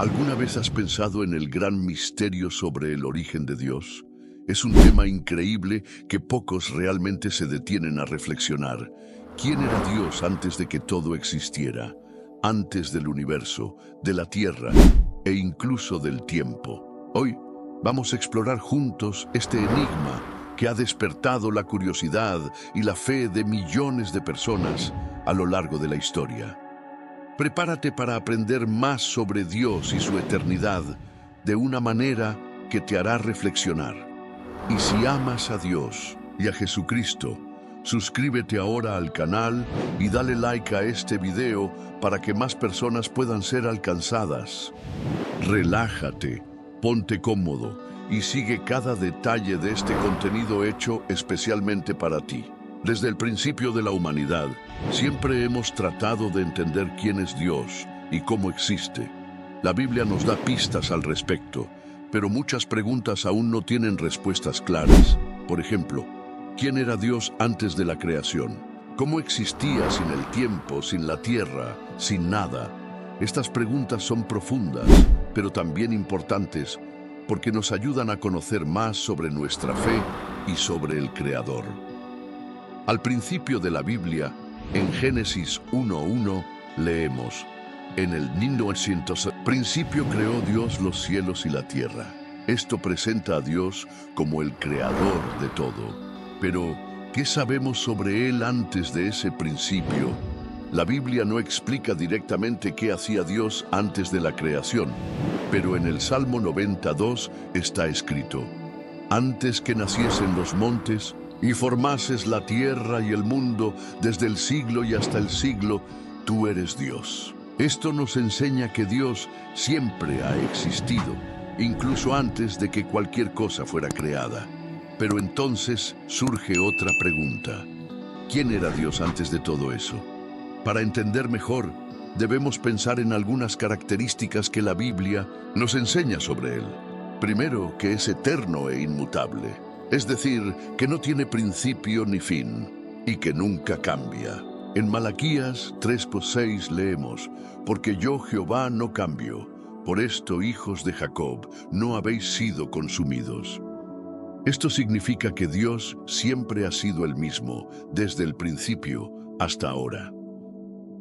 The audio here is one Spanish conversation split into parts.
¿Alguna vez has pensado en el gran misterio sobre el origen de Dios? Es un tema increíble que pocos realmente se detienen a reflexionar. ¿Quién era Dios antes de que todo existiera? Antes del universo, de la tierra e incluso del tiempo. Hoy vamos a explorar juntos este enigma que ha despertado la curiosidad y la fe de millones de personas a lo largo de la historia. Prepárate para aprender más sobre Dios y su eternidad de una manera que te hará reflexionar. Y si amas a Dios y a Jesucristo, suscríbete ahora al canal y dale like a este video para que más personas puedan ser alcanzadas. Relájate, ponte cómodo y sigue cada detalle de este contenido hecho especialmente para ti. Desde el principio de la humanidad, siempre hemos tratado de entender quién es Dios y cómo existe. La Biblia nos da pistas al respecto, pero muchas preguntas aún no tienen respuestas claras. Por ejemplo, ¿quién era Dios antes de la creación? ¿Cómo existía sin el tiempo, sin la tierra, sin nada? Estas preguntas son profundas, pero también importantes, porque nos ayudan a conocer más sobre nuestra fe y sobre el Creador. Al principio de la Biblia, en Génesis 1:1, leemos: en el 1900, principio creó Dios los cielos y la tierra. Esto presenta a Dios como el creador de todo. Pero, ¿qué sabemos sobre Él antes de ese principio? La Biblia no explica directamente qué hacía Dios antes de la creación, pero en el Salmo 92 está escrito: antes que naciesen los montes, y formases la tierra y el mundo, desde el siglo y hasta el siglo, tú eres Dios. Esto nos enseña que Dios siempre ha existido, incluso antes de que cualquier cosa fuera creada. Pero entonces surge otra pregunta: ¿quién era Dios antes de todo eso? Para entender mejor, debemos pensar en algunas características que la Biblia nos enseña sobre Él. Primero, que es eterno e inmutable. Es decir, que no tiene principio ni fin, y que nunca cambia. En Malaquías 3:6 leemos: porque yo Jehová no cambio, por esto, hijos de Jacob, no habéis sido consumidos. Esto significa que Dios siempre ha sido el mismo, desde el principio hasta ahora.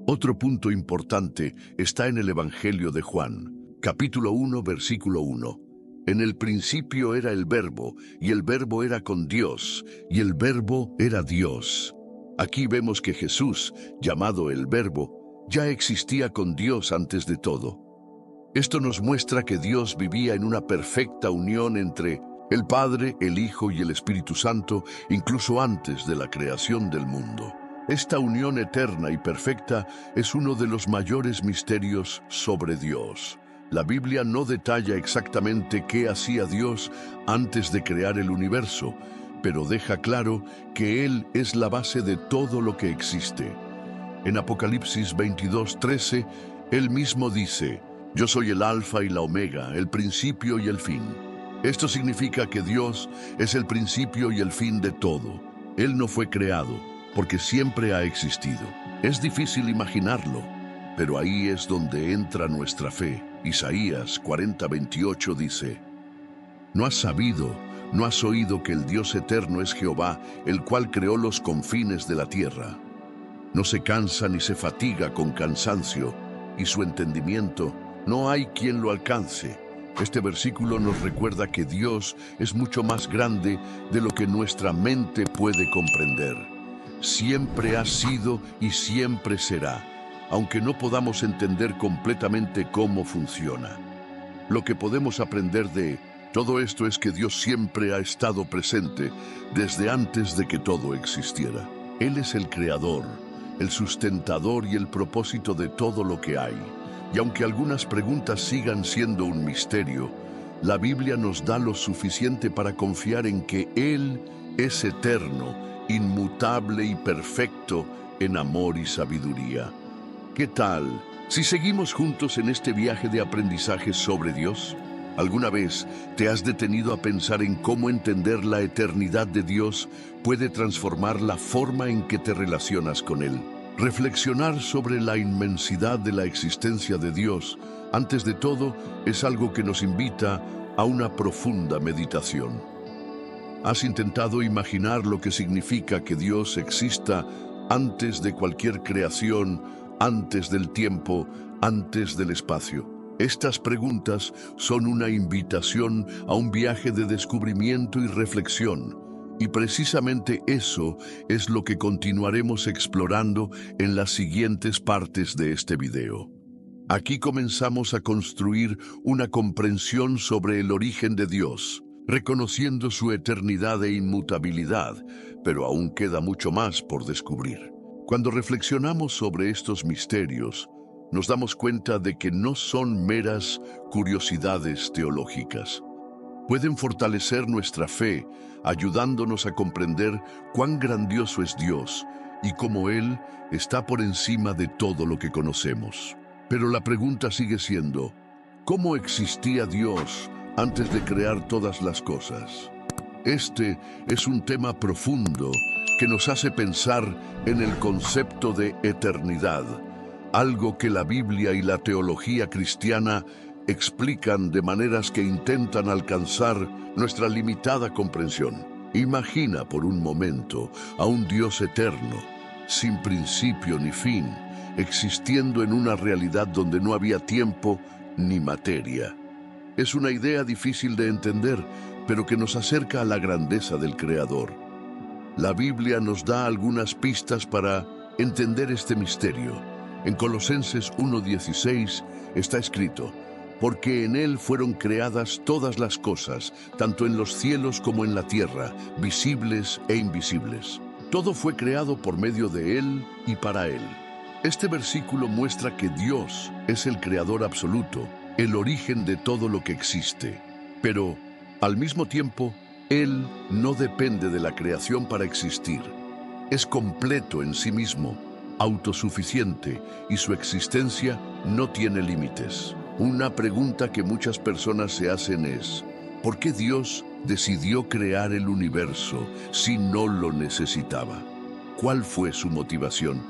Otro punto importante está en el Evangelio de Juan, capítulo 1, versículo 1. En el principio era el Verbo, y el Verbo era con Dios, y el Verbo era Dios. Aquí vemos que Jesús, llamado el Verbo, ya existía con Dios antes de todo. Esto nos muestra que Dios vivía en una perfecta unión entre el Padre, el Hijo y el Espíritu Santo, incluso antes de la creación del mundo. Esta unión eterna y perfecta es uno de los mayores misterios sobre Dios. La Biblia no detalla exactamente qué hacía Dios antes de crear el universo, pero deja claro que Él es la base de todo lo que existe. En Apocalipsis 22:13, Él mismo dice: yo soy el Alfa y la Omega, el principio y el fin. Esto significa que Dios es el principio y el fin de todo. Él no fue creado, porque siempre ha existido. Es difícil imaginarlo, pero ahí es donde entra nuestra fe. Isaías 40:28 dice: ¿no has sabido, no has oído que el Dios eterno es Jehová, el cual creó los confines de la tierra? No se cansa ni se fatiga con cansancio, y su entendimiento no hay quien lo alcance. Este versículo nos recuerda que Dios es mucho más grande de lo que nuestra mente puede comprender. Siempre ha sido y siempre será, aunque no podamos entender completamente cómo funciona. Lo que podemos aprender de todo esto es que Dios siempre ha estado presente desde antes de que todo existiera. Él es el creador, el sustentador y el propósito de todo lo que hay. Y aunque algunas preguntas sigan siendo un misterio, la Biblia nos da lo suficiente para confiar en que Él es eterno, inmutable y perfecto en amor y sabiduría. ¿Qué tal si seguimos juntos en este viaje de aprendizaje sobre Dios? ¿Alguna vez te has detenido a pensar en cómo entender la eternidad de Dios puede transformar la forma en que te relacionas con Él? Reflexionar sobre la inmensidad de la existencia de Dios Antes de todo, es algo que nos invita a una profunda meditación. ¿Has intentado imaginar lo que significa que Dios exista antes de cualquier creación, antes del tiempo, antes del espacio? Estas preguntas son una invitación a un viaje de descubrimiento y reflexión, y precisamente eso es lo que continuaremos explorando en las siguientes partes de este video. Aquí comenzamos a construir una comprensión sobre el origen de Dios, reconociendo su eternidad e inmutabilidad, pero aún queda mucho más por descubrir. Cuando reflexionamos sobre estos misterios, nos damos cuenta de que no son meras curiosidades teológicas. Pueden fortalecer nuestra fe, ayudándonos a comprender cuán grandioso es Dios y cómo Él está por encima de todo lo que conocemos. Pero la pregunta sigue siendo, ¿cómo existía Dios antes de crear todas las cosas? Este es un tema profundo que nos hace pensar en el concepto de eternidad, algo que la Biblia y la teología cristiana explican de maneras que intentan alcanzar nuestra limitada comprensión. Imagina por un momento a un Dios eterno, sin principio ni fin, existiendo en una realidad donde no había tiempo ni materia. Es una idea difícil de entender, pero que nos acerca a la grandeza del Creador. La Biblia nos da algunas pistas para entender este misterio. En Colosenses 1:16 está escrito, porque en Él fueron creadas todas las cosas, tanto en los cielos como en la tierra, visibles e invisibles. Todo fue creado por medio de Él y para Él. Este versículo muestra que Dios es el creador absoluto, el origen de todo lo que existe. Pero, al mismo tiempo, Él no depende de la creación para existir. Es completo en sí mismo, autosuficiente, y su existencia no tiene límites. Una pregunta que muchas personas se hacen es, ¿por qué Dios decidió crear el universo si no lo necesitaba? ¿Cuál fue su motivación?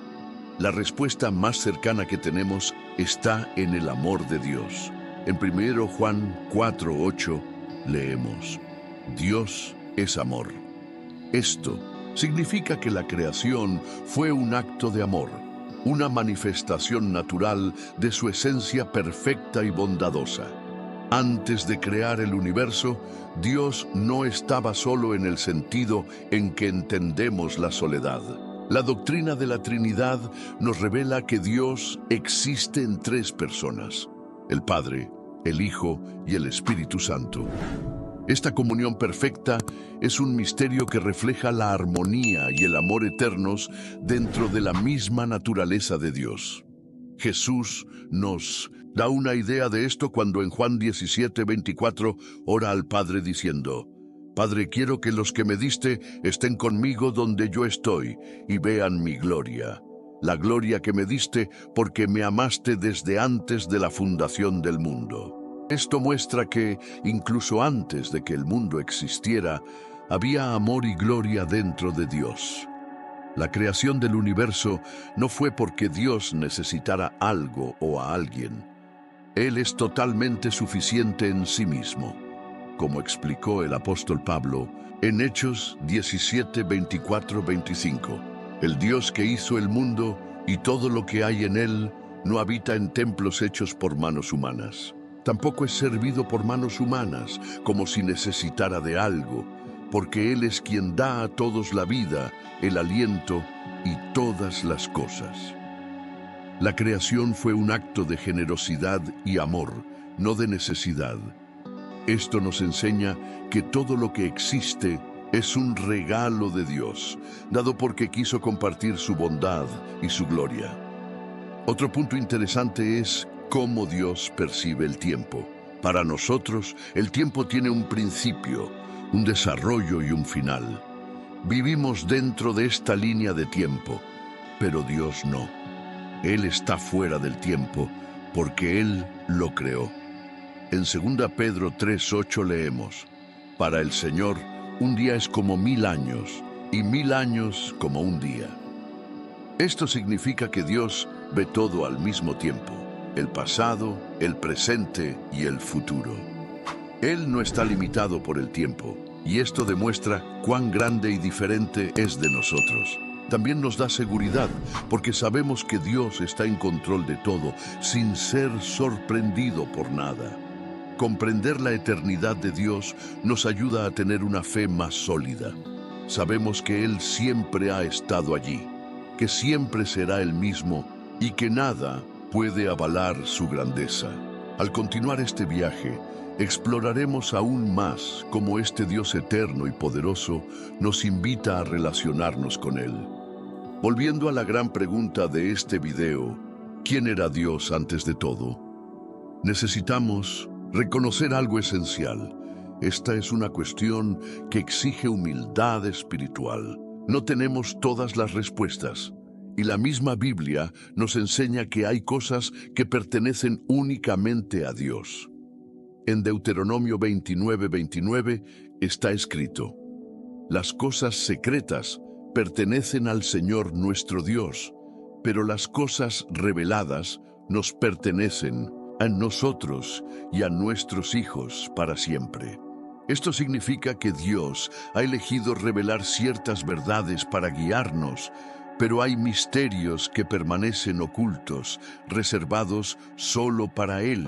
La respuesta más cercana que tenemos está en el amor de Dios. En 1 Juan 4:8 leemos, Dios es amor. Esto significa que la creación fue un acto de amor, una manifestación natural de su esencia perfecta y bondadosa. Antes de crear el universo, Dios no estaba solo en el sentido en que entendemos la soledad. La doctrina de la Trinidad nos revela que Dios existe en tres personas, el Padre, el Hijo y el Espíritu Santo. Esta comunión perfecta es un misterio que refleja la armonía y el amor eternos dentro de la misma naturaleza de Dios. Jesús nos da una idea de esto cuando en Juan 17:24 ora al Padre diciendo, Padre, quiero que los que me diste estén conmigo donde yo estoy y vean mi gloria. La gloria que me diste porque me amaste desde antes de la fundación del mundo. Esto muestra que, incluso antes de que el mundo existiera, había amor y gloria dentro de Dios. La creación del universo no fue porque Dios necesitara algo o a alguien. Él es totalmente suficiente en sí mismo, como explicó el apóstol Pablo en Hechos 17:24-25. El Dios que hizo el mundo y todo lo que hay en él no habita en templos hechos por manos humanas. Tampoco es servido por manos humanas, como si necesitara de algo, porque Él es quien da a todos la vida, el aliento y todas las cosas. La creación fue un acto de generosidad y amor, no de necesidad. Esto nos enseña que todo lo que existe es un regalo de Dios, dado porque quiso compartir su bondad y su gloria. Otro punto interesante es cómo Dios percibe el tiempo. Para nosotros, el tiempo tiene un principio, un desarrollo y un final. Vivimos dentro de esta línea de tiempo, pero Dios no. Él está fuera del tiempo porque Él lo creó. En 2 Pedro 3:8 leemos, para el Señor, un día es como 1000 años, y 1000 años como un día. Esto significa que Dios ve todo al mismo tiempo. el pasado, el presente y el futuro. Él no está limitado por el tiempo, y esto demuestra cuán grande y diferente es de nosotros. También nos da seguridad, porque sabemos que Dios está en control de todo, sin ser sorprendido por nada. Comprender la eternidad de Dios nos ayuda a tener una fe más sólida. Sabemos que Él siempre ha estado allí, que siempre será el mismo y que nada puede avalar su grandeza. Al continuar este viaje, exploraremos aún más cómo este Dios eterno y poderoso nos invita a relacionarnos con Él. Volviendo a la gran pregunta de este video, ¿quién era Dios antes de todo? Necesitamos reconocer algo esencial. Esta es una cuestión que exige humildad espiritual. No tenemos todas las respuestas, y la misma Biblia nos enseña que hay cosas que pertenecen únicamente a Dios. En Deuteronomio 29:29 está escrito: las cosas secretas pertenecen al Señor nuestro Dios, pero las cosas reveladas nos pertenecen a nosotros y a nuestros hijos para siempre. Esto significa que Dios ha elegido revelar ciertas verdades para guiarnos, pero hay misterios que permanecen ocultos, reservados solo para Él,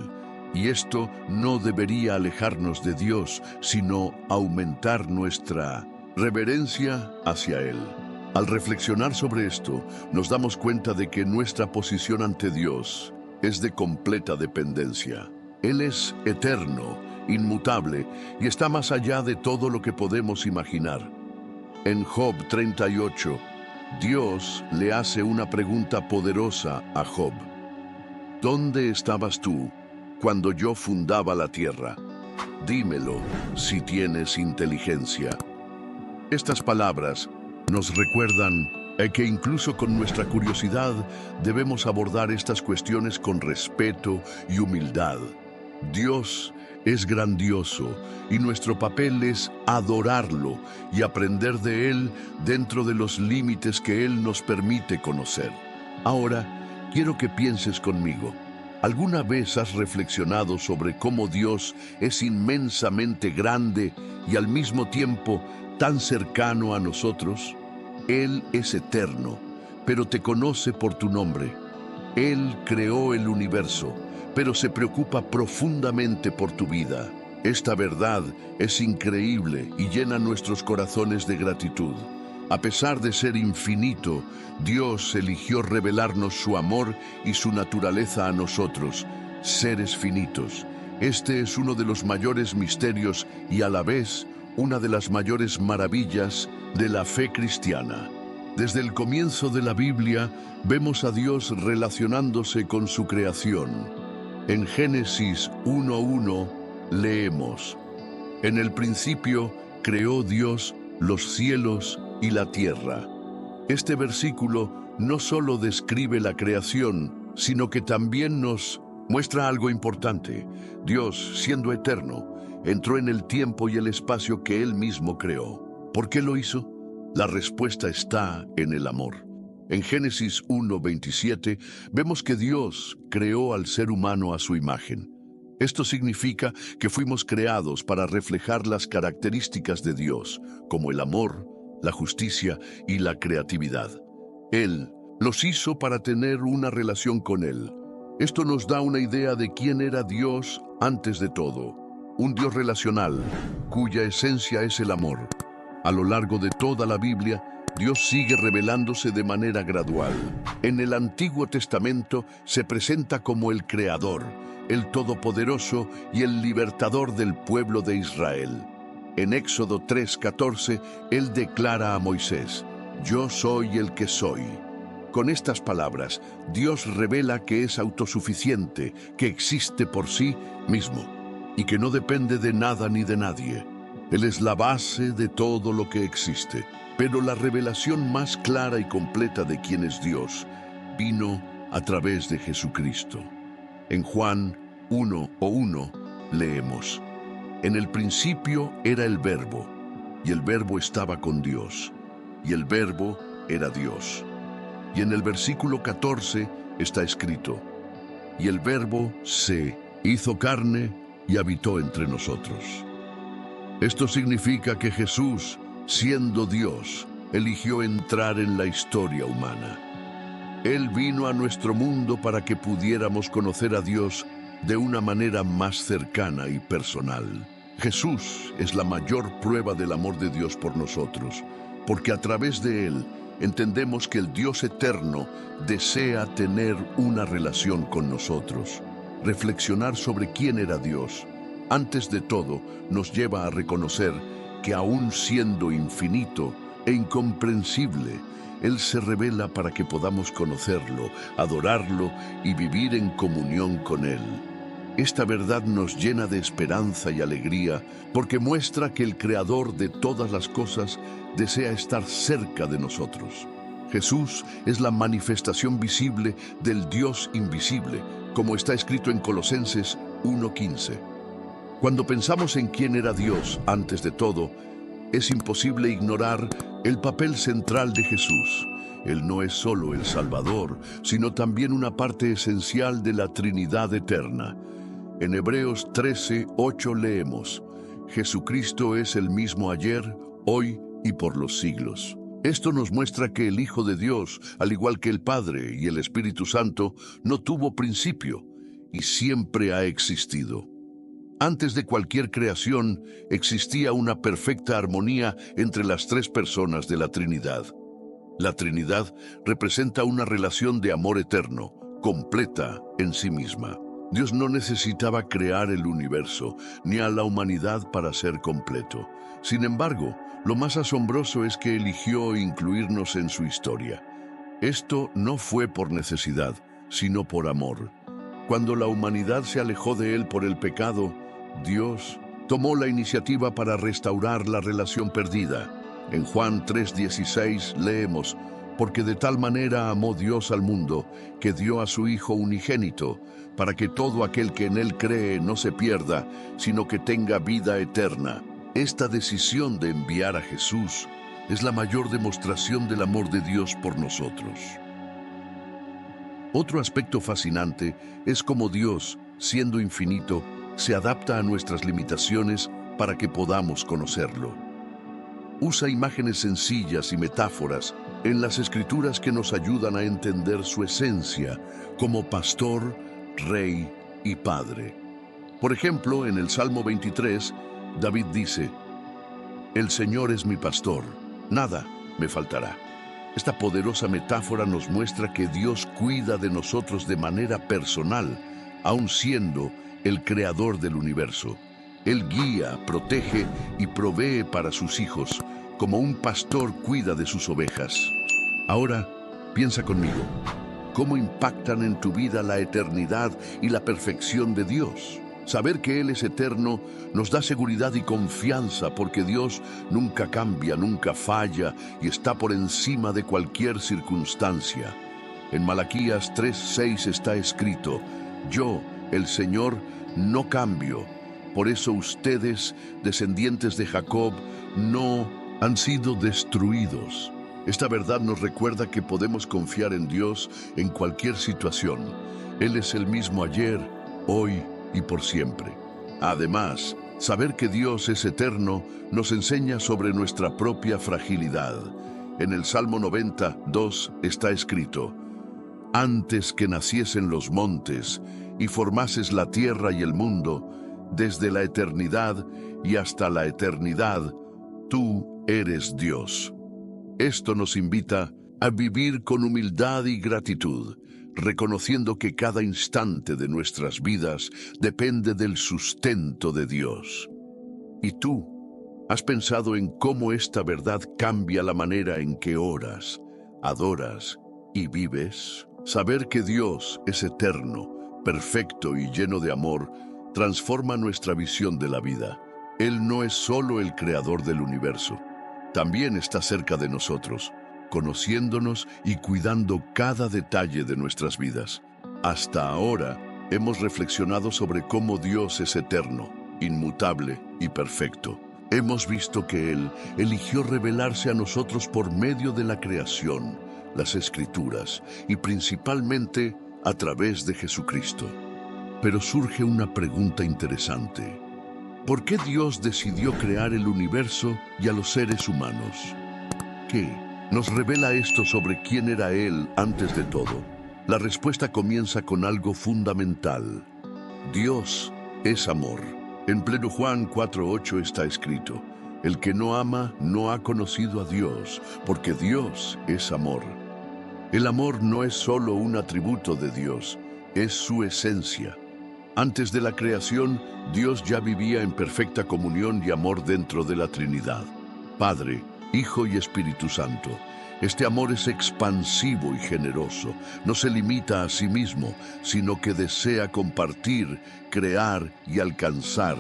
y esto no debería alejarnos de Dios, sino aumentar nuestra reverencia hacia Él. Al reflexionar sobre esto, nos damos cuenta de que nuestra posición ante Dios es de completa dependencia. Él es eterno, inmutable, y está más allá de todo lo que podemos imaginar. En Job 38, Dios le hace una pregunta poderosa a Job. ¿Dónde estabas tú cuando yo fundaba la tierra? Dímelo si tienes inteligencia. Estas palabras nos recuerdan que incluso con nuestra curiosidad debemos abordar estas cuestiones con respeto y humildad. Dios es grandioso y nuestro papel es adorarlo y aprender de Él dentro de los límites que Él nos permite conocer. Ahora, quiero que pienses conmigo. ¿Alguna vez has reflexionado sobre cómo Dios es inmensamente grande y al mismo tiempo tan cercano a nosotros? Él es eterno, pero te conoce por tu nombre. Él creó el universo, pero se preocupa profundamente por tu vida. Esta verdad es increíble y llena nuestros corazones de gratitud. A pesar de ser infinito, Dios eligió revelarnos su amor y su naturaleza a nosotros, seres finitos. Este es uno de los mayores misterios y a la vez una de las mayores maravillas de la fe cristiana. Desde el comienzo de la Biblia vemos a Dios relacionándose con su creación. En Génesis 1:1 leemos: en el principio creó Dios los cielos y la tierra. Este versículo no solo describe la creación, sino que también nos muestra algo importante. Dios, siendo eterno, entró en el tiempo y el espacio que Él mismo creó. ¿Por qué lo hizo? La respuesta está en el amor. En Génesis 1:27 vemos que Dios creó al ser humano a su imagen. Esto significa que fuimos creados para reflejar las características de Dios, como el amor, la justicia y la creatividad. Él los hizo para tener una relación con Él. Esto nos da una idea de quién era Dios antes de todo. Un Dios relacional, cuya esencia es el amor. A lo largo de toda la Biblia, Dios sigue revelándose de manera gradual. En el Antiguo Testamento se presenta como el Creador, el Todopoderoso y el Libertador del pueblo de Israel. En Éxodo 3:14, Él declara a Moisés: «Yo soy el que soy». Con estas palabras, Dios revela que es autosuficiente, que existe por sí mismo y que no depende de nada ni de nadie. Él es la base de todo lo que existe. Pero la revelación más clara y completa de quién es Dios vino a través de Jesucristo. En Juan 1:1 leemos: «En el principio era el Verbo, y el Verbo estaba con Dios, y el Verbo era Dios». Y en el versículo 14 está escrito: y el Verbo se hizo carne y habitó entre nosotros. Esto significa que Jesús, siendo Dios, eligió entrar en la historia humana. Él vino a nuestro mundo para que pudiéramos conocer a Dios de una manera más cercana y personal. Jesús es la mayor prueba del amor de Dios por nosotros, porque a través de Él entendemos que el Dios eterno desea tener una relación con nosotros. Reflexionar sobre quién era Dios, antes de todo, nos lleva a reconocer que aún siendo infinito e incomprensible, Él se revela para que podamos conocerlo, adorarlo y vivir en comunión con Él. Esta verdad nos llena de esperanza y alegría porque muestra que el Creador de todas las cosas desea estar cerca de nosotros. Jesús es la manifestación visible del Dios invisible, como está escrito en Colosenses 1:15. Cuando pensamos en quién era Dios antes de todo, es imposible ignorar el papel central de Jesús. Él no es solo el Salvador, sino también una parte esencial de la Trinidad eterna. En Hebreos 13:8 leemos: Jesucristo es el mismo ayer, hoy y por los siglos. Esto nos muestra que el Hijo de Dios, al igual que el Padre y el Espíritu Santo, no tuvo principio y siempre ha existido. Antes de cualquier creación, existía una perfecta armonía entre las tres personas de la Trinidad. La Trinidad representa una relación de amor eterno, completa en sí misma. Dios no necesitaba crear el universo, ni a la humanidad para ser completo. Sin embargo, lo más asombroso es que eligió incluirnos en su historia. Esto no fue por necesidad, sino por amor. Cuando la humanidad se alejó de Él por el pecado, Dios tomó la iniciativa para restaurar la relación perdida. En Juan 3:16 leemos: porque de tal manera amó Dios al mundo, que dio a su Hijo unigénito, para que todo aquel que en Él cree no se pierda, sino que tenga vida eterna. Esta decisión de enviar a Jesús es la mayor demostración del amor de Dios por nosotros. Otro aspecto fascinante es cómo Dios, siendo infinito, se adapta a nuestras limitaciones para que podamos conocerlo. Usa imágenes sencillas y metáforas en las Escrituras que nos ayudan a entender su esencia como pastor, rey y padre. Por ejemplo, en el Salmo 23, David dice: El Señor es mi pastor, nada me faltará. Esta poderosa metáfora nos muestra que Dios cuida de nosotros de manera personal, aun siendo el creador del universo. Él guía, protege y provee para sus hijos, como un pastor cuida de sus ovejas. Ahora, piensa conmigo, ¿cómo impactan en tu vida la eternidad y la perfección de Dios? Saber que Él es eterno nos da seguridad y confianza porque Dios nunca cambia, nunca falla y está por encima de cualquier circunstancia. En Malaquías 3:6 está escrito: Yo, el Señor, no cambio. Por eso ustedes, descendientes de Jacob, no han sido destruidos. Esta verdad nos recuerda que podemos confiar en Dios en cualquier situación. Él es el mismo ayer, hoy y por siempre. Además, saber que Dios es eterno nos enseña sobre nuestra propia fragilidad. En el Salmo 92 está escrito: Antes que naciesen los montes y formases la tierra y el mundo, desde la eternidad y hasta la eternidad, tú eres Dios. Esto nos invita a vivir con humildad y gratitud, reconociendo que cada instante de nuestras vidas depende del sustento de Dios. ¿Y tú? ¿Has pensado en cómo esta verdad cambia la manera en que oras, adoras y vives? Saber que Dios es eterno, perfecto y lleno de amor, transforma nuestra visión de la vida. Él no es solo el creador del universo, también está cerca de nosotros, conociéndonos y cuidando cada detalle de nuestras vidas. Hasta ahora, hemos reflexionado sobre cómo Dios es eterno, inmutable y perfecto. Hemos visto que Él eligió revelarse a nosotros por medio de la creación, las Escrituras y principalmente a través de Jesucristo. Pero surge una pregunta interesante. ¿Por qué Dios decidió crear el universo y a los seres humanos? ¿Qué nos revela esto sobre quién era Él antes de todo? La respuesta comienza con algo fundamental. Dios es amor. En pleno Juan 4:8 está escrito: el que no ama no ha conocido a Dios, porque Dios es amor. El amor no es solo un atributo de Dios, es su esencia. Antes de la creación, Dios ya vivía en perfecta comunión y amor dentro de la Trinidad: Padre, Hijo y Espíritu Santo. Este amor es expansivo y generoso. No se limita a sí mismo, sino que desea compartir, crear y alcanzar.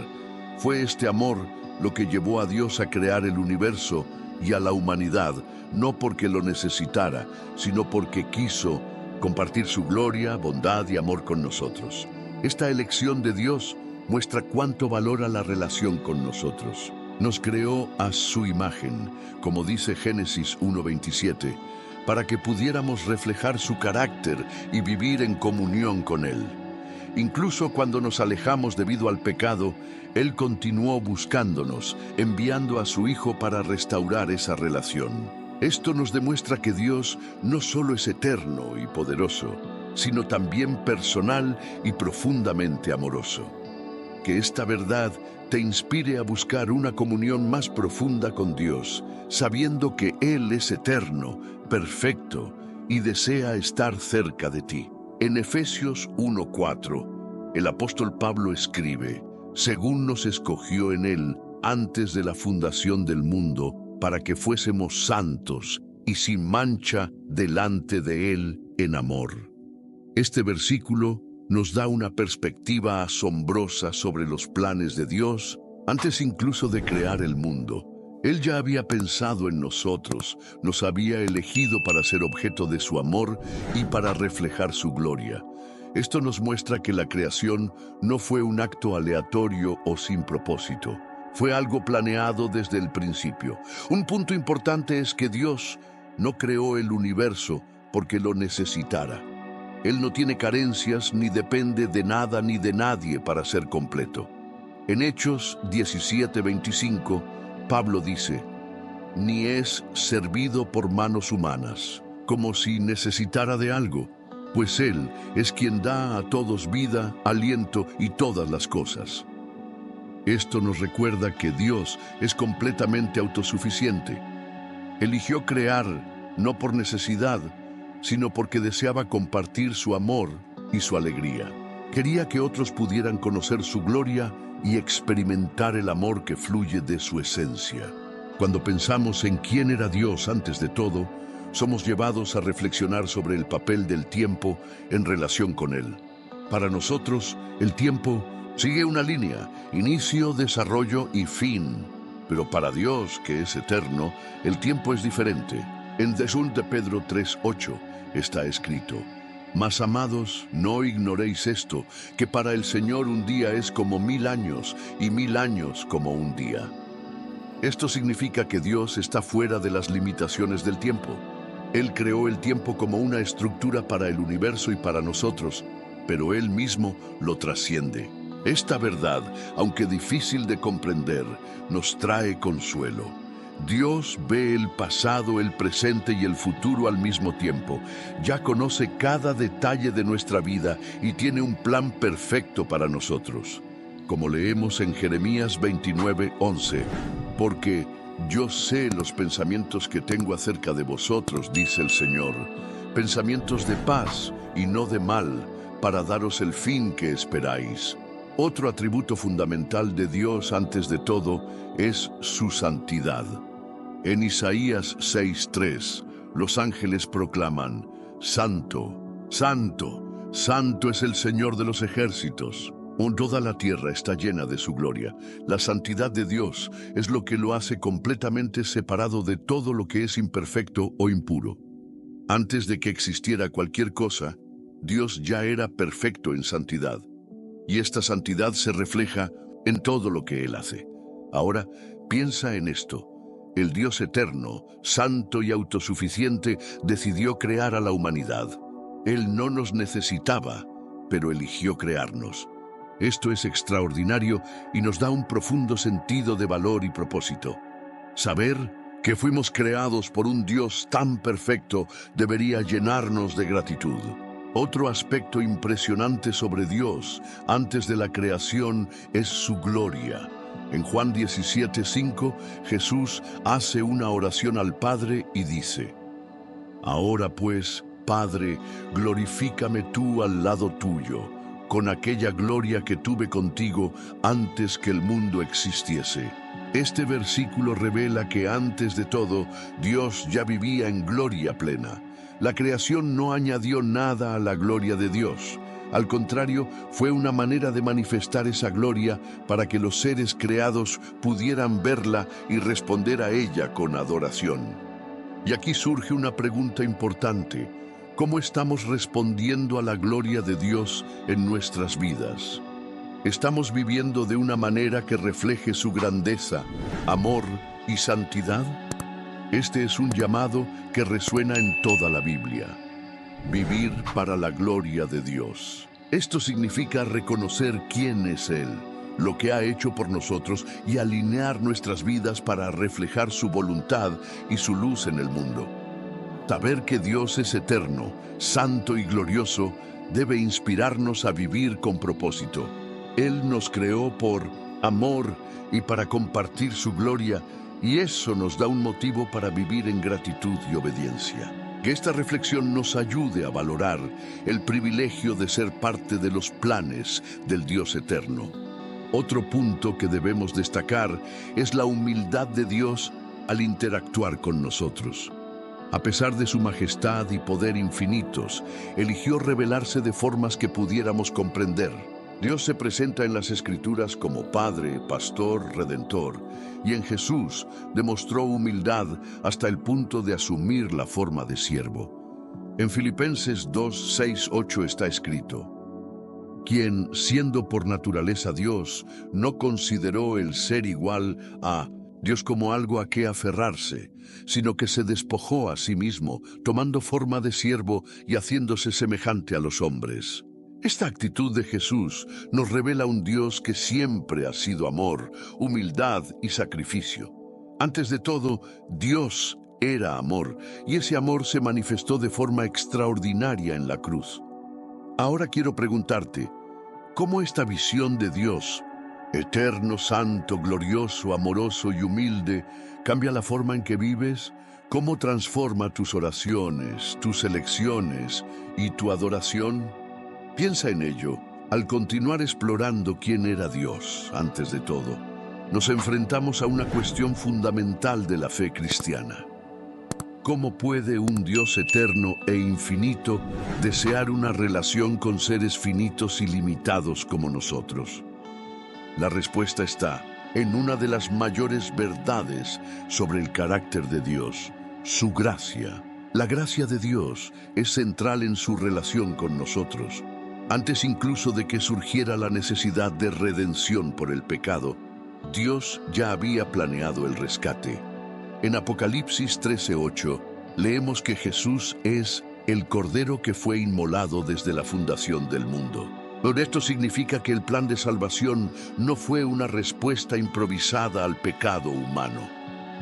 Fue este amor lo que llevó a Dios a crear el universo y a la humanidad, no porque lo necesitara, sino porque quiso compartir su gloria, bondad y amor con nosotros. Esta elección de Dios muestra cuánto valora la relación con nosotros. Nos creó a su imagen, como dice Génesis 1:27, para que pudiéramos reflejar su carácter y vivir en comunión con Él. Incluso cuando nos alejamos debido al pecado, Él continuó buscándonos, enviando a su Hijo para restaurar esa relación. Esto nos demuestra que Dios no solo es eterno y poderoso, sino también personal y profundamente amoroso. Que esta verdad te inspire a buscar una comunión más profunda con Dios, sabiendo que Él es eterno, perfecto y desea estar cerca de ti. En Efesios 1:4, el apóstol Pablo escribe: según nos escogió en Él antes de la fundación del mundo, para que fuésemos santos y sin mancha delante de Él en amor. Este versículo nos da una perspectiva asombrosa sobre los planes de Dios antes incluso de crear el mundo. Él ya había pensado en nosotros, nos había elegido para ser objeto de su amor y para reflejar su gloria. Esto nos muestra que la creación no fue un acto aleatorio o sin propósito. Fue algo planeado desde el principio. Un punto importante es que Dios no creó el universo porque lo necesitara. Él no tiene carencias ni depende de nada ni de nadie para ser completo. En Hechos 17:25, Pablo dice: ni es servido por manos humanas, como si necesitara de algo, pues Él es quien da a todos vida, aliento y todas las cosas. Esto nos recuerda que Dios es completamente autosuficiente. Eligió crear no por necesidad, sino porque deseaba compartir su amor y su alegría. Quería que otros pudieran conocer su gloria y experimentar el amor que fluye de su esencia. Cuando pensamos en quién era Dios antes de todo, somos llevados a reflexionar sobre el papel del tiempo en relación con Él. Para nosotros, el tiempo sigue una línea: inicio, desarrollo y fin. Pero para Dios, que es eterno, el tiempo es diferente. En 2 de Pedro 3:8 está escrito: mas amados, no ignoréis esto, que para el Señor un día es como 1000 años y 1000 años como un día. Esto significa que Dios está fuera de las limitaciones del tiempo. Él creó el tiempo como una estructura para el universo y para nosotros, pero Él mismo lo trasciende. Esta verdad, aunque difícil de comprender, nos trae consuelo. Dios ve el pasado, el presente y el futuro al mismo tiempo. Ya conoce cada detalle de nuestra vida y tiene un plan perfecto para nosotros. Como leemos en Jeremías 29:11, porque yo sé los pensamientos que tengo acerca de vosotros, dice el Señor, pensamientos de paz y no de mal, para daros el fin que esperáis. Otro atributo fundamental de Dios antes de todo es su santidad. En Isaías 6:3, los ángeles proclaman: Santo, Santo, Santo es el Señor de los ejércitos. Toda la tierra está llena de su gloria. La santidad de Dios es lo que lo hace completamente separado de todo lo que es imperfecto o impuro. Antes de que existiera cualquier cosa, Dios ya era perfecto en santidad. Y esta santidad se refleja en todo lo que Él hace. Ahora, piensa en esto. El Dios eterno, santo y autosuficiente, decidió crear a la humanidad. Él no nos necesitaba, pero eligió crearnos. Esto es extraordinario y nos da un profundo sentido de valor y propósito. Saber que fuimos creados por un Dios tan perfecto debería llenarnos de gratitud. Otro aspecto impresionante sobre Dios antes de la creación es su gloria. En Juan 17:5, Jesús hace una oración al Padre y dice: Ahora pues, Padre, glorifícame tú al lado tuyo, con aquella gloria que tuve contigo antes que el mundo existiese. Este versículo revela que antes de todo, Dios ya vivía en gloria plena. La creación no añadió nada a la gloria de Dios. Al contrario, fue una manera de manifestar esa gloria para que los seres creados pudieran verla y responder a ella con adoración. Y aquí surge una pregunta importante: ¿cómo estamos respondiendo a la gloria de Dios en nuestras vidas? ¿Estamos viviendo de una manera que refleje su grandeza, amor y santidad? Este es un llamado que resuena en toda la Biblia. Vivir para la gloria de Dios. Esto significa reconocer quién es Él, lo que ha hecho por nosotros y alinear nuestras vidas para reflejar su voluntad y su luz en el mundo. Saber que Dios es eterno, santo y glorioso debe inspirarnos a vivir con propósito. Él nos creó por amor y para compartir su gloria, y eso nos da un motivo para vivir en gratitud y obediencia. Que esta reflexión nos ayude a valorar el privilegio de ser parte de los planes del Dios eterno. Otro punto que debemos destacar es la humildad de Dios al interactuar con nosotros. A pesar de su majestad y poder infinitos, eligió revelarse de formas que pudiéramos comprender. Dios se presenta en las Escrituras como Padre, Pastor, Redentor, y en Jesús demostró humildad hasta el punto de asumir la forma de siervo. En Filipenses 2, 6, 8 está escrito: quien, siendo por naturaleza Dios, no consideró el ser igual a Dios como algo a qué aferrarse, sino que se despojó a sí mismo, tomando forma de siervo y haciéndose semejante a los hombres. Esta actitud de Jesús nos revela un Dios que siempre ha sido amor, humildad y sacrificio. Antes de todo, Dios era amor, y ese amor se manifestó de forma extraordinaria en la cruz. Ahora quiero preguntarte, ¿cómo esta visión de Dios, eterno, santo, glorioso, amoroso y humilde, cambia la forma en que vives? ¿Cómo transforma tus oraciones, tus elecciones y tu adoración? Piensa en ello. Al continuar explorando quién era Dios antes de todo, nos enfrentamos a una cuestión fundamental de la fe cristiana. ¿Cómo puede un Dios eterno e infinito desear una relación con seres finitos y limitados como nosotros? La respuesta está en una de las mayores verdades sobre el carácter de Dios: su gracia. La gracia de Dios es central en su relación con nosotros. Antes incluso de que surgiera la necesidad de redención por el pecado, Dios ya había planeado el rescate. En Apocalipsis 13:8 leemos que Jesús es el Cordero que fue inmolado desde la fundación del mundo. Pero esto significa que el plan de salvación no fue una respuesta improvisada al pecado humano.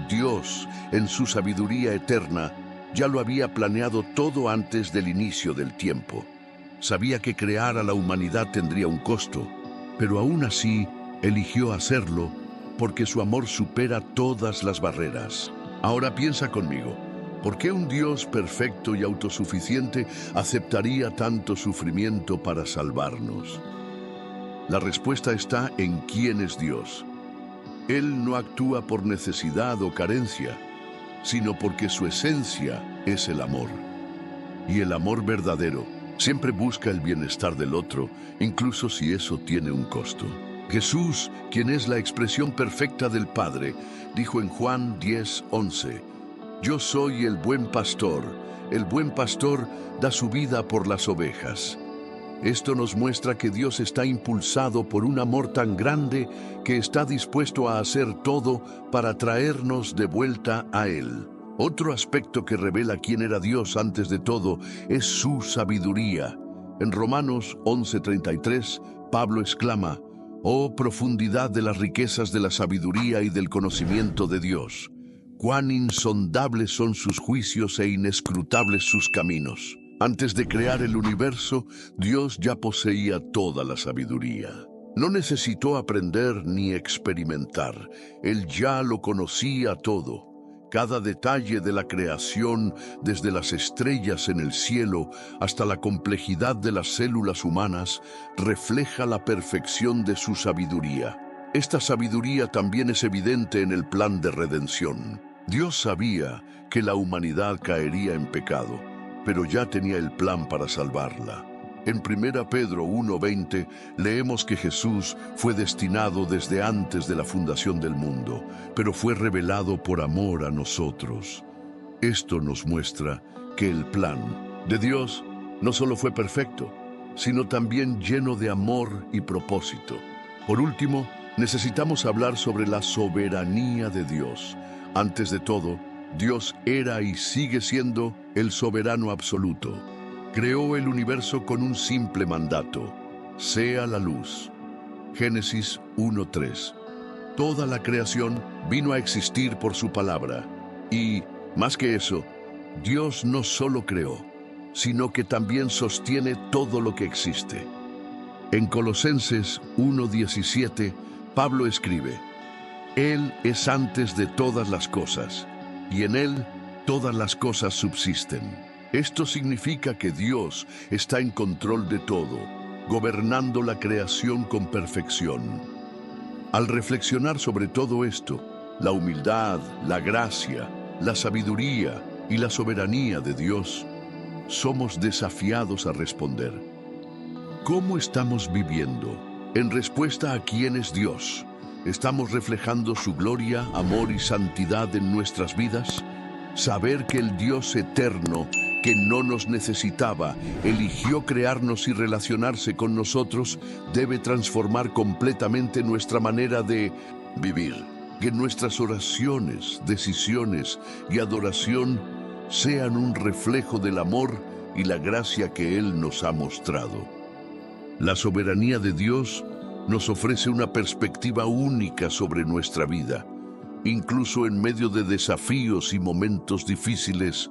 Dios, en su sabiduría eterna, ya lo había planeado todo antes del inicio del tiempo. Sabía que crear a la humanidad tendría un costo, pero aún así eligió hacerlo porque su amor supera todas las barreras. Ahora piensa conmigo, ¿por qué un Dios perfecto y autosuficiente aceptaría tanto sufrimiento para salvarnos? La respuesta está en quién es Dios. Él no actúa por necesidad o carencia, sino porque su esencia es el amor. Y el amor verdadero siempre busca el bienestar del otro, incluso si eso tiene un costo. Jesús, quien es la expresión perfecta del Padre, dijo en Juan 10:11, yo soy el buen pastor da su vida por las ovejas. Esto nos muestra que Dios está impulsado por un amor tan grande que está dispuesto a hacer todo para traernos de vuelta a Él. Otro aspecto que revela quién era Dios antes de todo es su sabiduría. En Romanos 11:33, Pablo exclama: «Oh profundidad de las riquezas de la sabiduría y del conocimiento de Dios! Cuán insondables son sus juicios e inescrutables sus caminos». Antes de crear el universo, Dios ya poseía toda la sabiduría. No necesitó aprender ni experimentar. Él ya lo conocía todo. Cada detalle de la creación, desde las estrellas en el cielo hasta la complejidad de las células humanas, refleja la perfección de su sabiduría. Esta sabiduría también es evidente en el plan de redención. Dios sabía que la humanidad caería en pecado, pero ya tenía el plan para salvarla. En 1 Pedro 1:20 leemos que Jesús fue destinado desde antes de la fundación del mundo, pero fue revelado por amor a nosotros. Esto nos muestra que el plan de Dios no solo fue perfecto, sino también lleno de amor y propósito. Por último, necesitamos hablar sobre la soberanía de Dios. Antes de todo, Dios era y sigue siendo el soberano absoluto. Creó el universo con un simple mandato: sea la luz. Génesis 1:3. Toda la creación vino a existir por su palabra. Y, más que eso, Dios no solo creó, sino que también sostiene todo lo que existe. En Colosenses 1:17, Pablo escribe: Él es antes de todas las cosas, y en Él todas las cosas subsisten. Esto significa que Dios está en control de todo, gobernando la creación con perfección. Al reflexionar sobre todo esto, la humildad, la gracia, la sabiduría y la soberanía de Dios, somos desafiados a responder: ¿cómo estamos viviendo? En respuesta a quién es Dios, ¿estamos reflejando su gloria, amor y santidad en nuestras vidas? Saber que el Dios eterno, que no nos necesitaba, eligió crearnos y relacionarse con nosotros, debe transformar completamente nuestra manera de vivir. Que nuestras oraciones, decisiones y adoración sean un reflejo del amor y la gracia que Él nos ha mostrado. La soberanía de Dios nos ofrece una perspectiva única sobre nuestra vida. Incluso en medio de desafíos y momentos difíciles,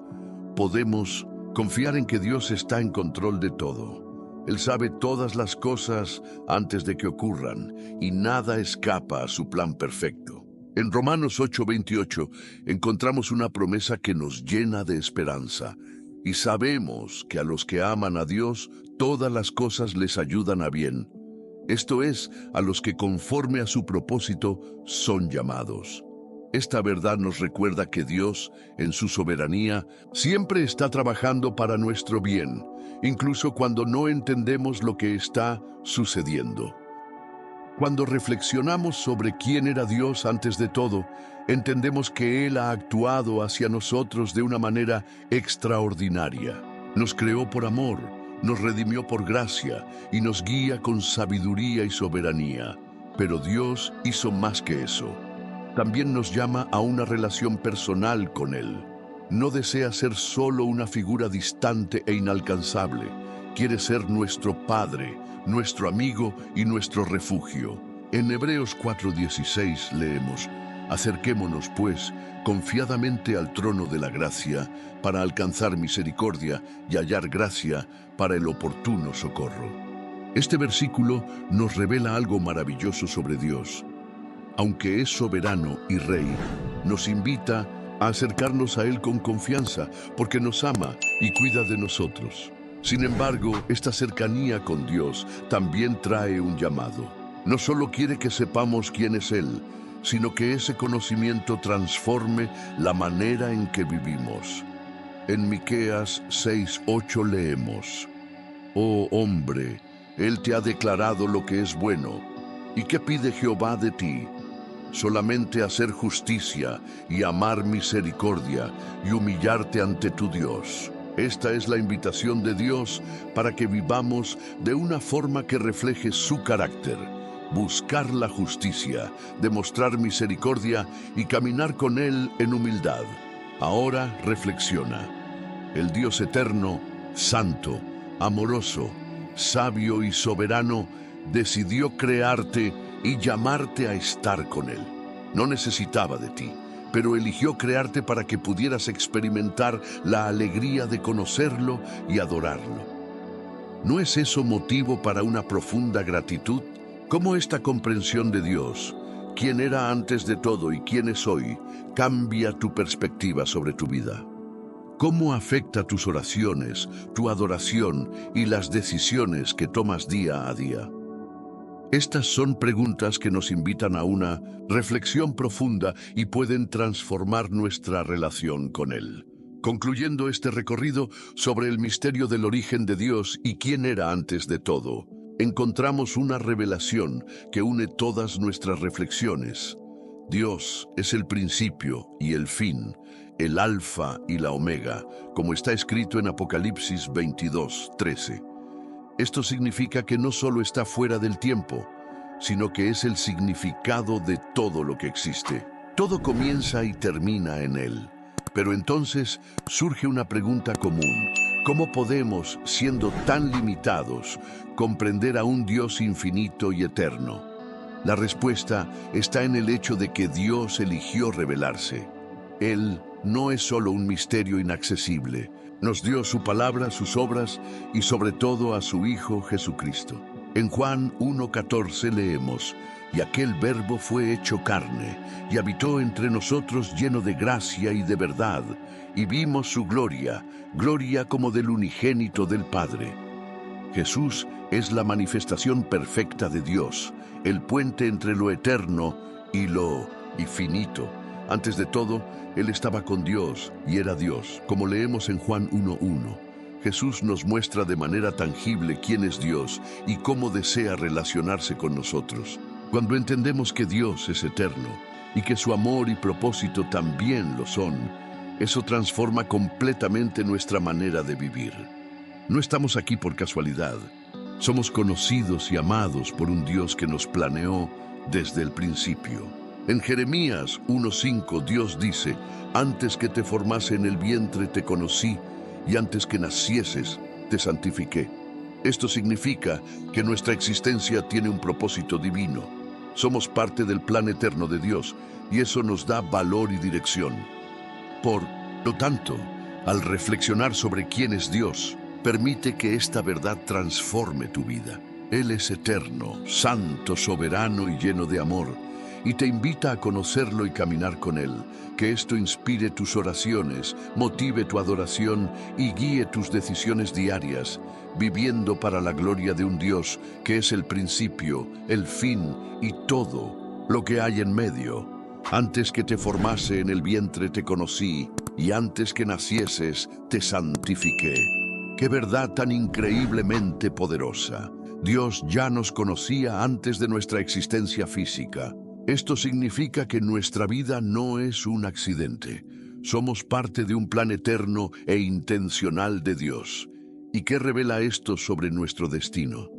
podemos confiar en que Dios está en control de todo. Él sabe todas las cosas antes de que ocurran, y nada escapa a su plan perfecto. En Romanos 8:28 encontramos una promesa que nos llena de esperanza. Y sabemos que a los que aman a Dios, todas las cosas les ayudan a bien. Esto es, a los que conforme a su propósito son llamados. Esta verdad nos recuerda que Dios, en su soberanía, siempre está trabajando para nuestro bien, incluso cuando no entendemos lo que está sucediendo. Cuando reflexionamos sobre quién era Dios antes de todo, entendemos que Él ha actuado hacia nosotros de una manera extraordinaria. Nos creó por amor, nos redimió por gracia y nos guía con sabiduría y soberanía. Pero Dios hizo más que eso. También nos llama a una relación personal con Él. No desea ser solo una figura distante e inalcanzable. Quiere ser nuestro Padre, nuestro amigo y nuestro refugio. En Hebreos 4:16 leemos: Acerquémonos, pues, confiadamente al trono de la gracia, para alcanzar misericordia y hallar gracia para el oportuno socorro. Este versículo nos revela algo maravilloso sobre Dios. Aunque es soberano y rey, nos invita a acercarnos a Él con confianza, porque nos ama y cuida de nosotros. Sin embargo, esta cercanía con Dios también trae un llamado. No solo quiere que sepamos quién es Él, sino que ese conocimiento transforme la manera en que vivimos. En Miqueas 6:8 leemos: Oh hombre, Él te ha declarado lo que es bueno. ¿Y qué pide Jehová de ti? Solamente hacer justicia y amar misericordia y humillarte ante tu Dios. Esta es la invitación de Dios para que vivamos de una forma que refleje su carácter. Buscar la justicia, demostrar misericordia y caminar con Él en humildad. Ahora reflexiona. El Dios eterno, santo, amoroso, sabio y soberano, decidió crearte y llamarte a estar con Él. No necesitaba de ti, pero eligió crearte para que pudieras experimentar la alegría de conocerlo y adorarlo. ¿No es eso motivo para una profunda gratitud? ¿Cómo esta comprensión de Dios, quién era antes de todo y quién es hoy, cambia tu perspectiva sobre tu vida? ¿Cómo afecta tus oraciones, tu adoración y las decisiones que tomas día a día? Estas son preguntas que nos invitan a una reflexión profunda y pueden transformar nuestra relación con Él. Concluyendo este recorrido sobre el misterio del origen de Dios y quién era antes de todo, encontramos una revelación que une todas nuestras reflexiones. Dios es el principio y el fin, el alfa y la omega, como está escrito en Apocalipsis 22:13. Esto significa que no solo está fuera del tiempo, sino que es el significado de todo lo que existe. Todo comienza y termina en Él. Pero entonces surge una pregunta común. ¿Cómo podemos, siendo tan limitados, comprender a un Dios infinito y eterno? La respuesta está en el hecho de que Dios eligió revelarse. Él no es solo un misterio inaccesible. Nos dio su palabra, sus obras y sobre todo a su Hijo Jesucristo. En Juan 1:14 leemos: «Y aquel Verbo fue hecho carne, y habitó entre nosotros lleno de gracia y de verdad, y vimos su gloria, gloria como del unigénito del Padre». Jesús es la manifestación perfecta de Dios, el puente entre lo eterno y lo infinito. Antes de todo, Él estaba con Dios y era Dios, como leemos en Juan 1:1. Jesús nos muestra de manera tangible quién es Dios y cómo desea relacionarse con nosotros. Cuando entendemos que Dios es eterno y que su amor y propósito también lo son, eso transforma completamente nuestra manera de vivir. No estamos aquí por casualidad. Somos conocidos y amados por un Dios que nos planeó desde el principio. En Jeremías 1:5 Dios dice: «Antes que te formase en el vientre te conocí, y antes que nacieses te santifiqué». Esto significa que nuestra existencia tiene un propósito divino. Somos parte del plan eterno de Dios, y eso nos da valor y dirección. Por lo tanto, al reflexionar sobre quién es Dios, permite que esta verdad transforme tu vida. Él es eterno, santo, soberano y lleno de amor, y te invita a conocerlo y caminar con Él. Que esto inspire tus oraciones, motive tu adoración y guíe tus decisiones diarias, viviendo para la gloria de un Dios que es el principio, el fin y todo lo que hay en medio. Antes que te formase en el vientre te conocí, y antes que nacieses te santifiqué. ¡Qué verdad tan increíblemente poderosa! Dios ya nos conocía antes de nuestra existencia física. Esto significa que nuestra vida no es un accidente. Somos parte de un plan eterno e intencional de Dios. ¿Y qué revela esto sobre nuestro destino?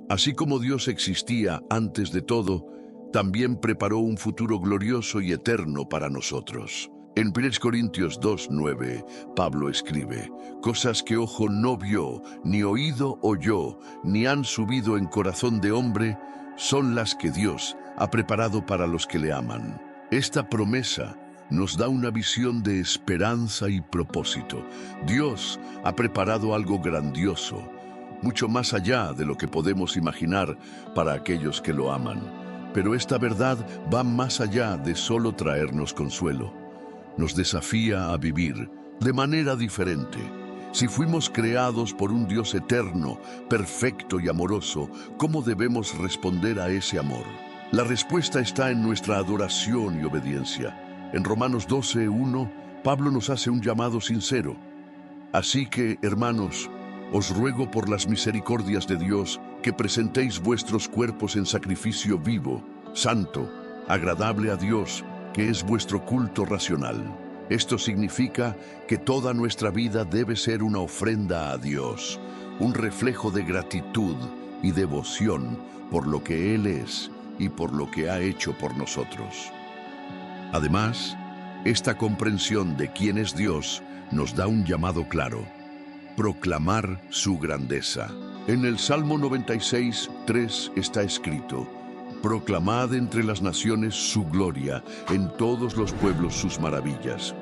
Así como Dios existía antes de todo, también preparó un futuro glorioso y eterno para nosotros. En 1 Corintios 2:9, Pablo escribe: «Cosas que ojo no vio, ni oído oyó, ni han subido en corazón de hombre, son las que Dios ha preparado para los que le aman». Esta promesa nos da una visión de esperanza y propósito. Dios ha preparado algo grandioso, mucho más allá de lo que podemos imaginar para aquellos que lo aman. Pero esta verdad va más allá de solo traernos consuelo. Nos desafía a vivir de manera diferente. Si fuimos creados por un Dios eterno, perfecto y amoroso, ¿cómo debemos responder a ese amor? La respuesta está en nuestra adoración y obediencia. En Romanos 12:1, Pablo nos hace un llamado sincero. «Así que, hermanos, os ruego por las misericordias de Dios que presentéis vuestros cuerpos en sacrificio vivo, santo, agradable a Dios, que es vuestro culto racional». Esto significa que toda nuestra vida debe ser una ofrenda a Dios, un reflejo de gratitud y devoción por lo que Él es y por lo que ha hecho por nosotros. Además, Esta comprensión de quién es Dios nos da un llamado claro: proclamar su grandeza. En el Salmo 96, 3 está escrito: proclamad entre las naciones su gloria, en todos los pueblos sus maravillas.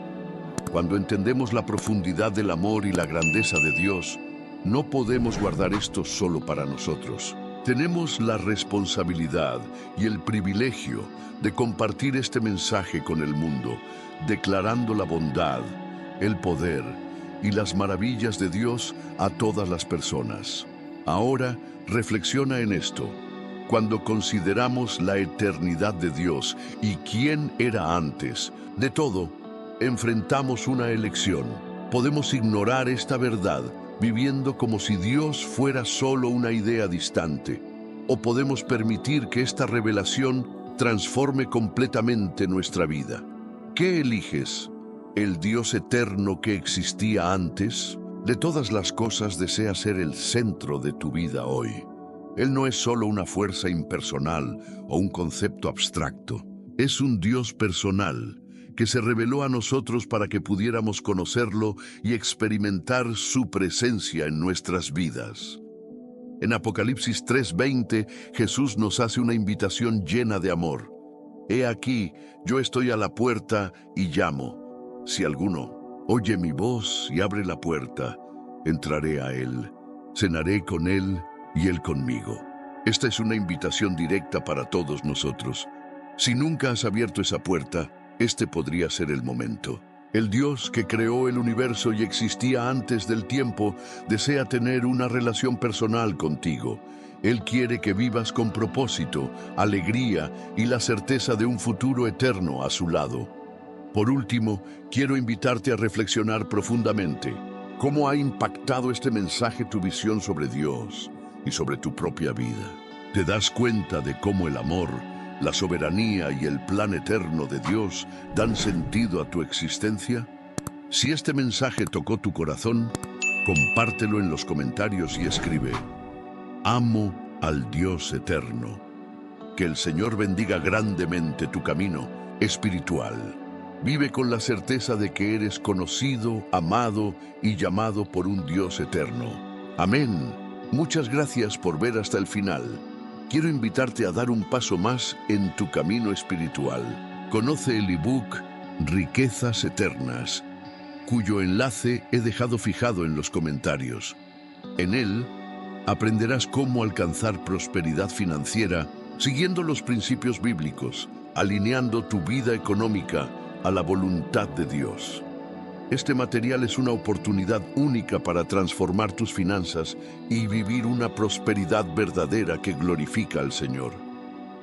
Cuando entendemos la profundidad del amor y la grandeza de Dios, no podemos guardar esto solo para nosotros. Tenemos la responsabilidad y el privilegio de compartir este mensaje con el mundo, declarando la bondad, el poder y las maravillas de Dios a todas las personas. Ahora, reflexiona en esto. Cuando consideramos la eternidad de Dios y quién era antes de todo, enfrentamos una elección. Podemos ignorar esta verdad viviendo como si Dios fuera solo una idea distante, o podemos permitir que esta revelación transforme completamente nuestra vida. ¿Qué eliges? ¿El Dios eterno que existía antes? De todas las cosas desea ser el centro de tu vida hoy. Él no es solo una fuerza impersonal o un concepto abstracto. Es un Dios personal que se reveló a nosotros para que pudiéramos conocerlo y experimentar su presencia en nuestras vidas. En Apocalipsis 3:20, Jesús nos hace una invitación llena de amor. He aquí, yo estoy a la puerta y llamo. Si alguno oye mi voz y abre la puerta, entraré a él, cenaré con él y él conmigo. Esta es una invitación directa para todos nosotros. Si nunca has abierto esa puerta, este podría ser el momento. El Dios que creó el universo y existía antes del tiempo desea tener una relación personal contigo. Él quiere que vivas con propósito, alegría y la certeza de un futuro eterno a su lado. Por último, quiero invitarte a reflexionar profundamente. ¿Cómo ha impactado este mensaje tu visión sobre Dios y sobre tu propia vida? ¿Te das cuenta de cómo el amor, la soberanía y el plan eterno de Dios dan sentido a tu existencia? Si este mensaje tocó tu corazón, compártelo en los comentarios y escribe: amo al Dios eterno. Que el Señor bendiga grandemente tu camino espiritual. Vive con la certeza de que eres conocido, amado y llamado por un Dios eterno. Amén. Muchas gracias por ver hasta el final. Quiero invitarte a dar un paso más en tu camino espiritual. Conoce el ebook Riquezas Eternas, cuyo enlace he dejado fijado en los comentarios. En él aprenderás cómo alcanzar prosperidad financiera siguiendo los principios bíblicos, alineando tu vida económica a la voluntad de Dios. Este material es una oportunidad única para transformar tus finanzas y vivir una prosperidad verdadera que glorifica al Señor.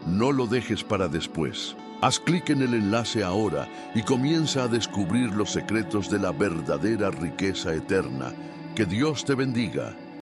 No lo dejes para después. Haz clic en el enlace ahora y comienza a descubrir los secretos de la verdadera riqueza eterna. Que Dios te bendiga.